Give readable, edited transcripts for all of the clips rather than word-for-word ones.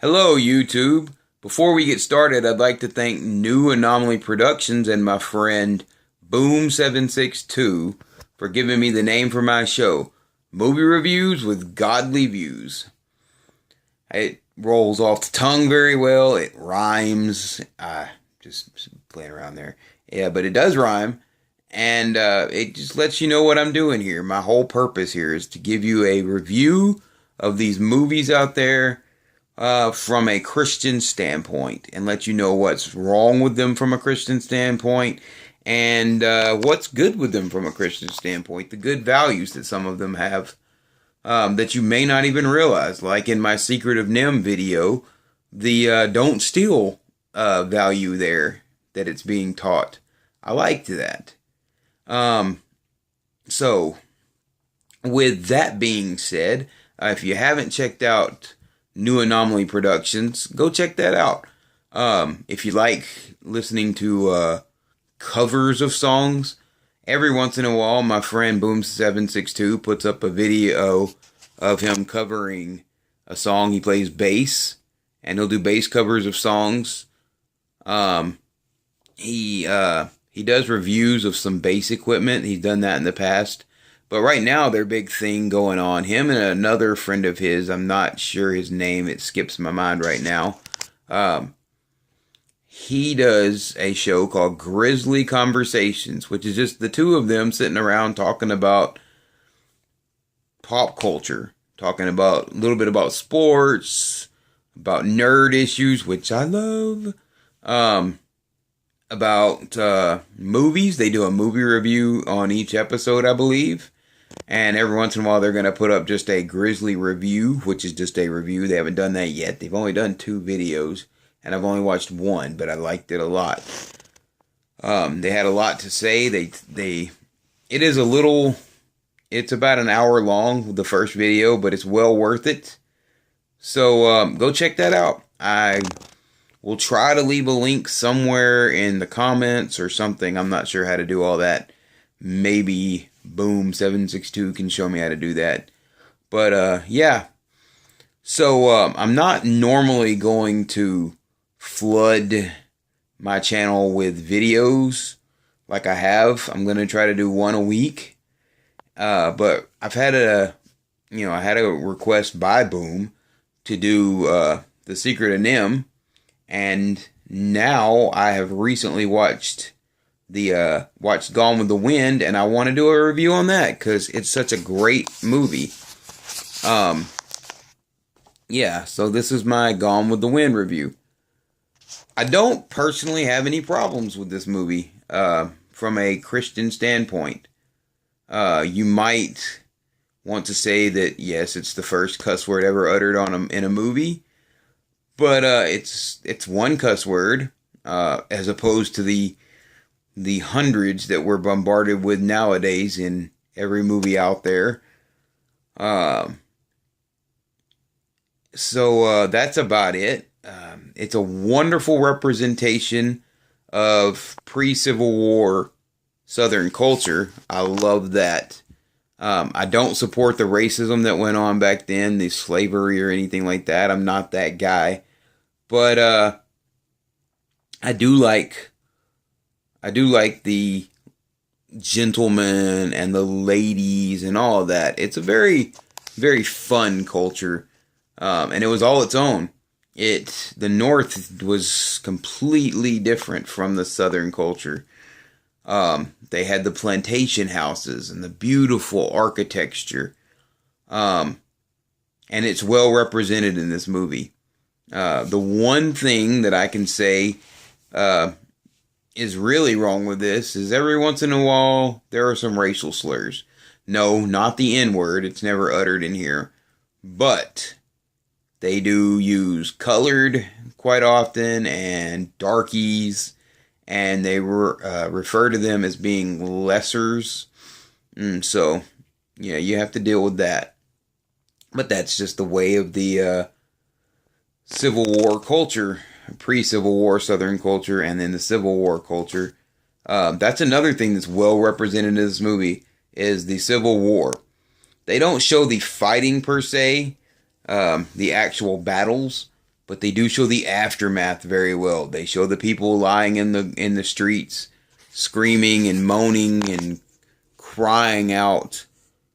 Hello, YouTube. Before we get started, I'd like to thank New Anomaly Productions and my friend Boom762 for giving me the name for my show, Movie Reviews with Godly Views. It rolls off the tongue very well. It rhymes. Just playing around there. Yeah, but it does rhyme. And it just lets you know what I'm doing here. My whole purpose here is to give you a review of these movies out there from a Christian standpoint and let you know what's wrong with them from a Christian standpoint and what's good with them from a Christian standpoint. The good values that some of them have that you may not even realize. Like in my Secret of Nim video, the don't steal value there that it's being taught. I liked that. So, with that being said, if you haven't checked out New Anomaly Productions, go check that out. If you like listening to covers of songs, every once in a while, my friend Boom762 puts up a video of him covering a song. He plays bass, and he'll do bass covers of songs. He does reviews of some bass equipment. He's done that in the past. But right now, their big thing going on, him and another friend of his, I'm not sure his name, it skips my mind right now. He does a show called Grizzly Conversations, which is just the two of them sitting around talking about pop culture. Talking about a little bit about sports, about nerd issues, which I love. About movies. They do a movie review on each episode, I believe. And every once in a while, they're going to put up just a Grizzly review, which is just a review. They haven't done that yet. They've only done 2 videos, and I've only watched one, but I liked it a lot. They had a lot to say. It's about an hour long, the first video, but it's well worth it. So go check that out. We'll try to leave a link somewhere in the comments or something. I'm not sure how to do all that. Maybe Boom762 can show me how to do that. But, yeah. So, I'm not normally going to flood my channel with videos like I have. I'm going to try to do one a week. But I've had I had a request by Boom to do The Secret of Nim. And now I have recently watched Gone with the Wind, and I want to do a review on that because it's such a great movie. Yeah, so this is my Gone with the Wind review. I don't personally have any problems with this movie from a Christian standpoint. You might want to say that, yes, it's the first cuss word ever uttered in a movie. But it's one cuss word, as opposed to the hundreds that we're bombarded with nowadays in every movie out there. So that's about it. It's a wonderful representation of pre-Civil War Southern culture. I love that. I don't support the racism that went on back then, the slavery or anything like that. I'm not that guy. But I do like the gentlemen and the ladies and all of that. It's a very, very fun culture, and it was all its own. The North was completely different from the Southern culture. They had the plantation houses and the beautiful architecture, and it's well represented in this movie. The one thing that I can say is really wrong with this is every once in a while there are some racial slurs. No, not the N-word. It's never uttered in here. But they do use colored quite often and darkies, and they refer to them as being lessers. So, yeah, you have to deal with that. But that's just the way of the Civil War culture, pre-Civil War Southern culture, and then the Civil War culture. That's another thing that's well represented in this movie, is the Civil War. They don't show the fighting per se, the actual battles, but they do show the aftermath very well. They show the people lying in the streets, screaming and moaning and crying out.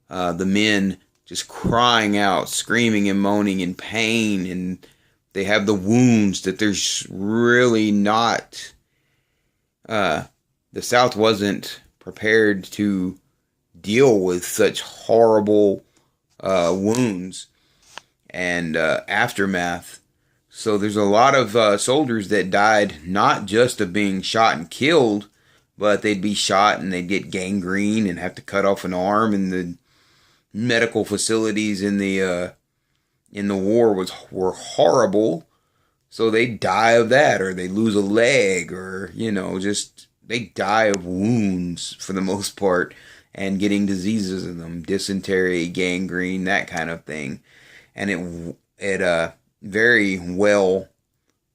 The men just crying out, screaming and moaning in pain, and they have the wounds that there's really not. The South wasn't prepared to deal with such horrible wounds and aftermath. So there's a lot of soldiers that died not just of being shot and killed, but they'd be shot and they'd get gangrene and have to cut off an arm. And the medical facilities in the war were horrible. So they die of that, or they lose a leg, or just they die of wounds for the most part, and getting diseases in them, dysentery, gangrene, that kind of thing. And it very well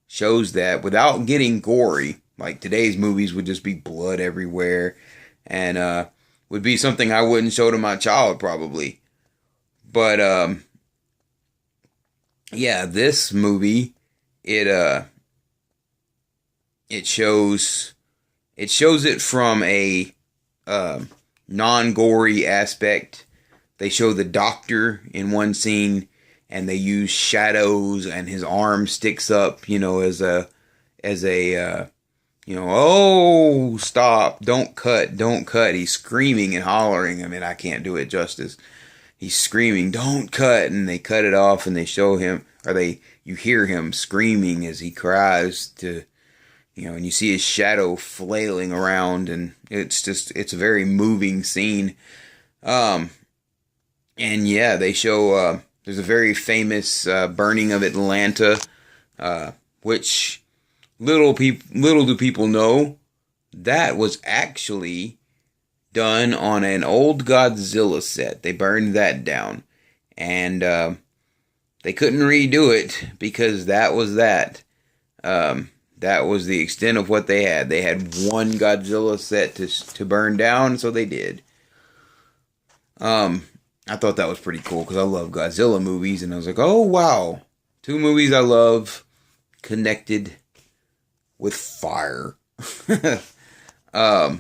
shows that without getting gory. Like today's movies would just be blood everywhere, and would be something I wouldn't show to my child probably. But yeah, this movie it shows it from a non-gory aspect. They show the doctor in one scene, and they use shadows, and his arm sticks up, as a oh, stop, don't cut. He's screaming and hollering. I mean, I can't do it justice. He's screaming, don't cut, and they cut it off, and they show him, you hear him screaming as he cries to, and you see his shadow flailing around, and it's a very moving scene. And yeah, they show, there's a very famous burning of Atlanta, which little do people know, that was actually done on an old Godzilla set. They burned that down, and they couldn't redo it because that was that. That was the extent of what they had. They had one Godzilla set to burn down, so they did. I thought that was pretty cool because I love Godzilla movies, and I was like, oh wow, 2 movies I love connected with fire. I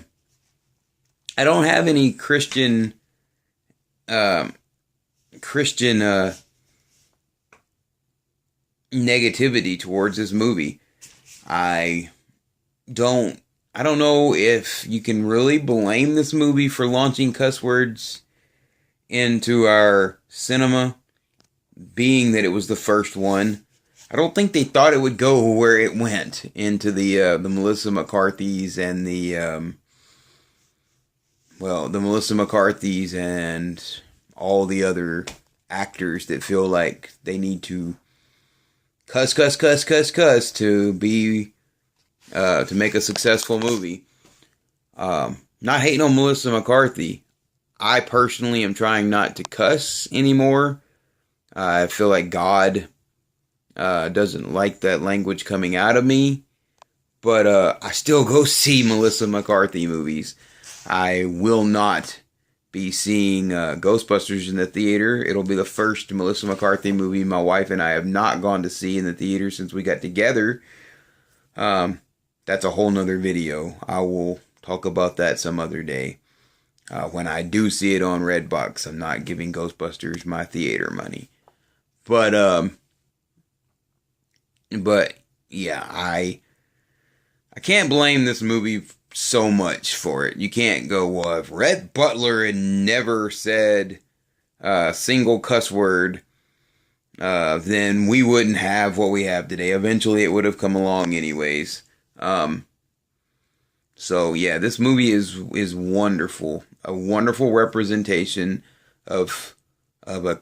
don't have any Christian negativity towards this movie. I don't know if you can really blame this movie for launching cuss words into our cinema, being that it was the first one. I don't think they thought it would go where it went into the Melissa McCarthy's and the Melissa McCarthy's and all the other actors that feel like they need to cuss to be to make a successful movie. Not hating on Melissa McCarthy. I personally am trying not to cuss anymore. I feel like God doesn't like that language coming out of me. But I still go see Melissa McCarthy movies. I will not be seeing Ghostbusters in the theater. It'll be the first Melissa McCarthy movie my wife and I have not gone to see in the theater since we got together. That's a whole nother video. I will talk about that some other day. When I do see it on Redbox, I'm not giving Ghostbusters my theater money. But yeah, I can't blame this movie so much for it. You can't go, well, if Rhett Butler had never said a single cuss word, then we wouldn't have what we have today. Eventually it would have come along anyways. So yeah, this movie is wonderful. A wonderful representation of a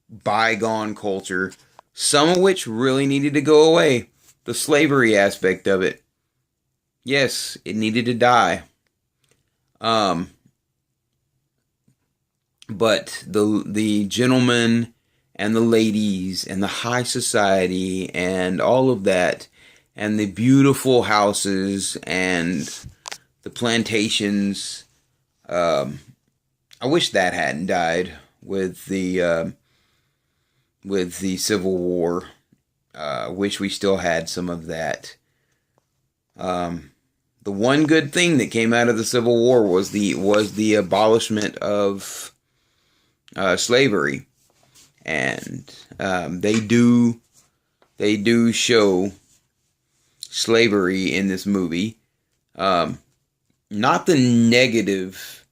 bygone culture, some of which really needed to go away. The slavery aspect of it. Yes, it needed to die. But the gentlemen and the ladies and the high society and all of that, and the beautiful houses and the plantations, I wish that hadn't died with the Civil War. Wish we still had some of that. The one good thing that came out of the Civil War was the abolishment of slavery, and they do show slavery in this movie. Not the negative.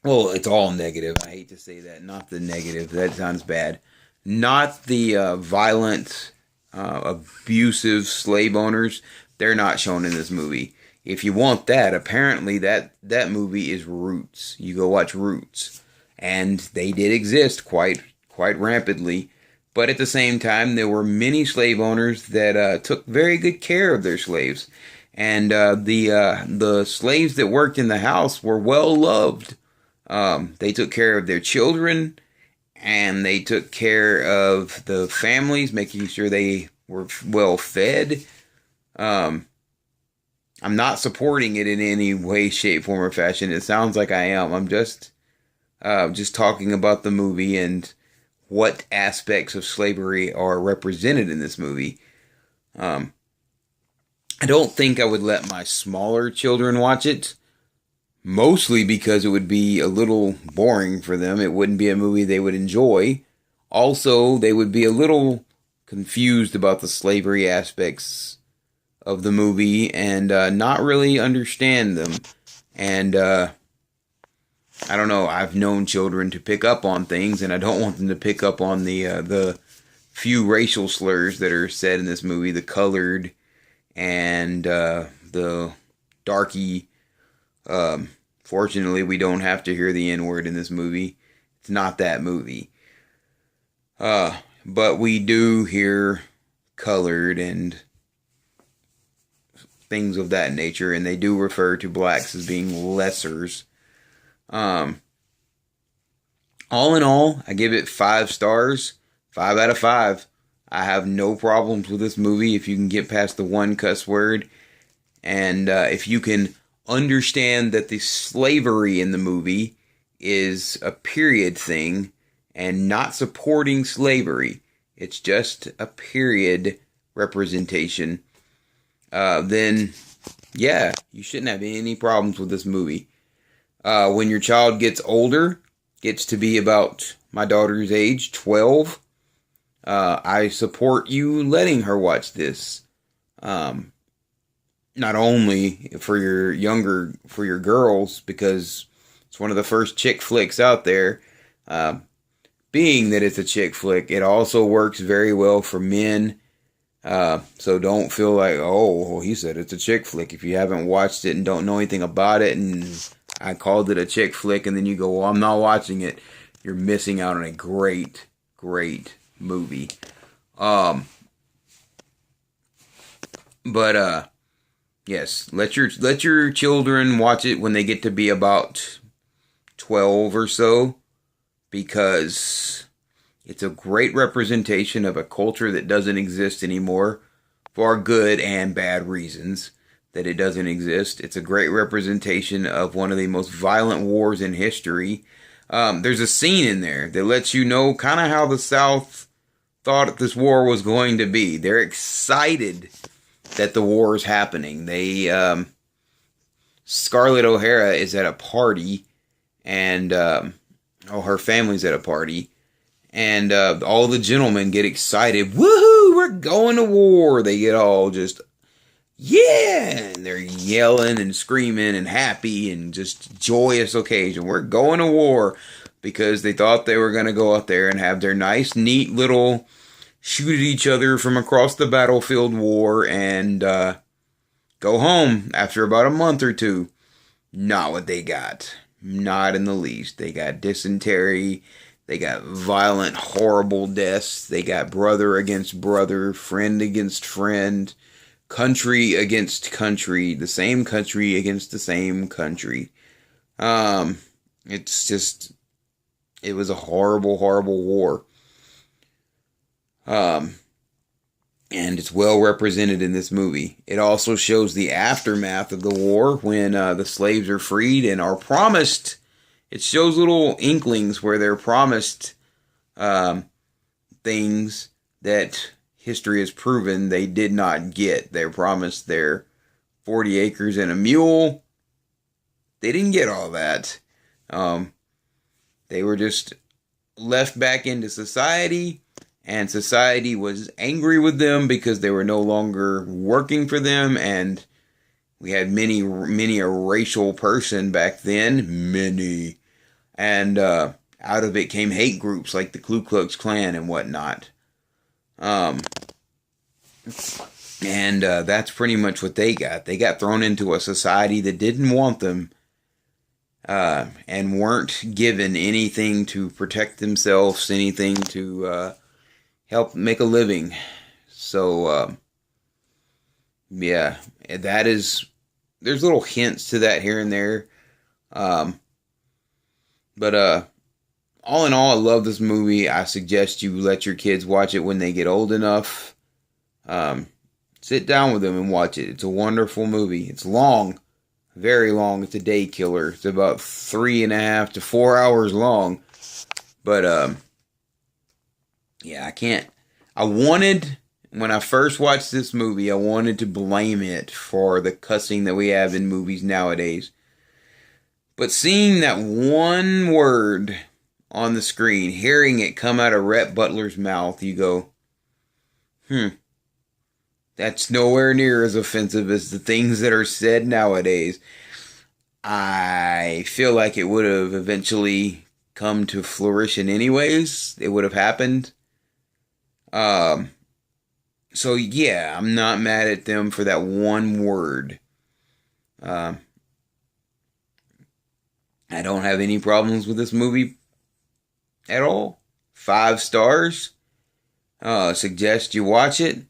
Well, it's all negative. I hate to say that. Not the negative. That sounds bad. Not the violent, abusive slave owners. They're not shown in this movie. If you want that, apparently that movie is Roots. You go watch Roots, and they did exist quite rampantly. But at the same time, there were many slave owners that took very good care of their slaves, and the slaves that worked in the house were well loved. They took care of their children, and they took care of the families, making sure they were well fed. I'm not supporting it in any way, shape, form, or fashion. It sounds like I am. I'm just talking about the movie and what aspects of slavery are represented in this movie. I don't think I would let my smaller children watch it, mostly because it would be a little boring for them. It wouldn't be a movie they would enjoy. Also, they would be a little confused about the slavery aspects of the movie and not really understand them. And I don't know, I've known children to pick up on things, and I don't want them to pick up on the few racial slurs that are said in this movie, the colored and the darky. Fortunately, we don't have to hear the N-word in this movie. It's not that movie. But we do hear colored and things of that nature, and they do refer to blacks as being lessers. All in all, I give it 5 stars, 5 out of 5. I have no problems with this movie if you can get past the one cuss word, and if you can understand that the slavery in the movie is a period thing and not supporting slavery. It's just a period representation. Then, yeah, you shouldn't have any problems with this movie. When your child gets older, gets to be about my daughter's age, 12, I support you letting her watch this. Not only for your girls, because it's one of the first chick flicks out there. Being that it's a chick flick, it also works very well for men. So don't feel like, oh, he said it's a chick flick. If you haven't watched it and don't know anything about it, and I called it a chick flick, and then you go, well, I'm not watching it, you're missing out on a great, great movie. Yes, let your children watch it when they get to be about 12 or so, because it's a great representation of a culture that doesn't exist anymore, for good and bad reasons that it doesn't exist. It's a great representation of one of the most violent wars in history. There's a scene in there that lets you know kind of how the South thought this war was going to be. They're excited that the war is happening. Scarlett O'Hara is at a party, and her family's at a party, and all the gentlemen get excited. Woohoo! We're going to war. They get all just, yeah, and they're yelling and screaming and happy and just joyous occasion. We're going to war, because they thought they were going to go out there and have their nice, neat little shoot at each other from across the battlefield war and go home after about a month or two. Not what they got. Not in the least. They got dysentery. They got violent, horrible deaths. They got brother against brother, friend against friend, country against country, the same country against the same country. It's just, it was a horrible, horrible war. And it's well represented in this movie. It also shows the aftermath of the war when the slaves are freed and are promised. It shows little inklings where they're promised things that history has proven they did not get. They were promised their 40 acres and a mule. They didn't get all that. They were just left back into society, and society was angry with them because they were no longer working for them, and we had many a racial person back then, many, and out of it came hate groups like the Ku Klux Klan and whatnot. And that's pretty much what they got. They got thrown into a society that didn't want them, and weren't given anything to protect themselves, anything to help make a living. So, yeah, there's little hints to that here and there. But all in all, I love this movie. I suggest you let your kids watch it when they get old enough. Sit down with them and watch it. It's a wonderful movie. It's long, very long. It's a day killer. It's about 3.5 to 4 hours long. But yeah, when I first watched this movie, I wanted to blame it for the cussing that we have in movies nowadays. But seeing that one word on the screen, hearing it come out of Rhett Butler's mouth, you go, that's nowhere near as offensive as the things that are said nowadays. I feel like it would have eventually come to fruition anyways. It would have happened. So yeah, I'm not mad at them for that one word. I don't have any problems with this movie at all. 5 stars. Suggest you watch it.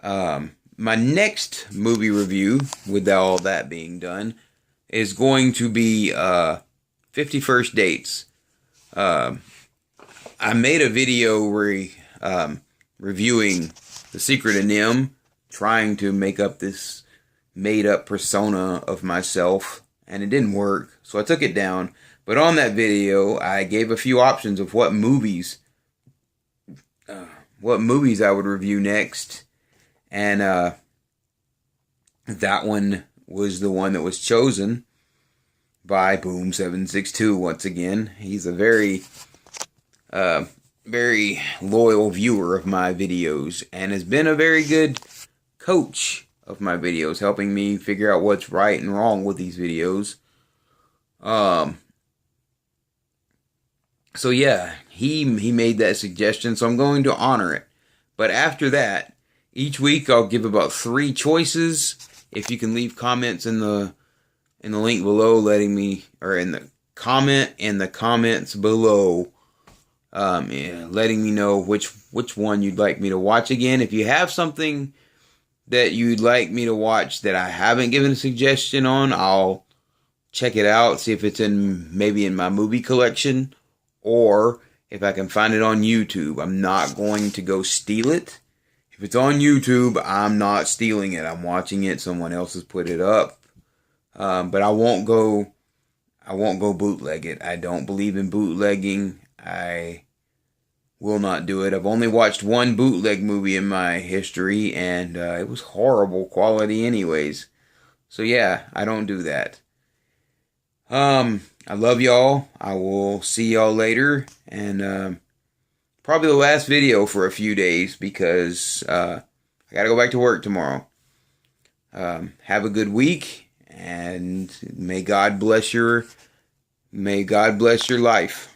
My next movie review, with all that being done, is going to be 50 First Dates. I made a video reviewing The Secret of Nim, trying to make up this made-up persona of myself, and it didn't work, so I took it down. But on that video, I gave a few options of what movies I would review next. And that one was the one that was chosen by Boom762 once again. He's a very loyal viewer of my videos and has been a very good coach of my videos, helping me figure out what's right and wrong with these videos. So yeah, he made that suggestion, so I'm going to honor it. But after that, each week I'll give about 3 choices. If you can leave comments in the link below, letting me, or in the comments below, letting me know which one you'd like me to watch again. If you have something that you'd like me to watch that I haven't given a suggestion on, I'll check it out, see if it's maybe in my movie collection, or if I can find it on YouTube. I'm not going to go steal it. If it's on YouTube, I'm not stealing it. I'm watching it. Someone else has put it up. But I won't go bootleg it. I don't believe in bootlegging. I will not do it. I've only watched one bootleg movie in my history, and it was horrible quality anyways. So yeah, I don't do that. I love y'all. I will see y'all later, and probably the last video for a few days because I gotta go back to work tomorrow. Have a good week, and may God bless your life.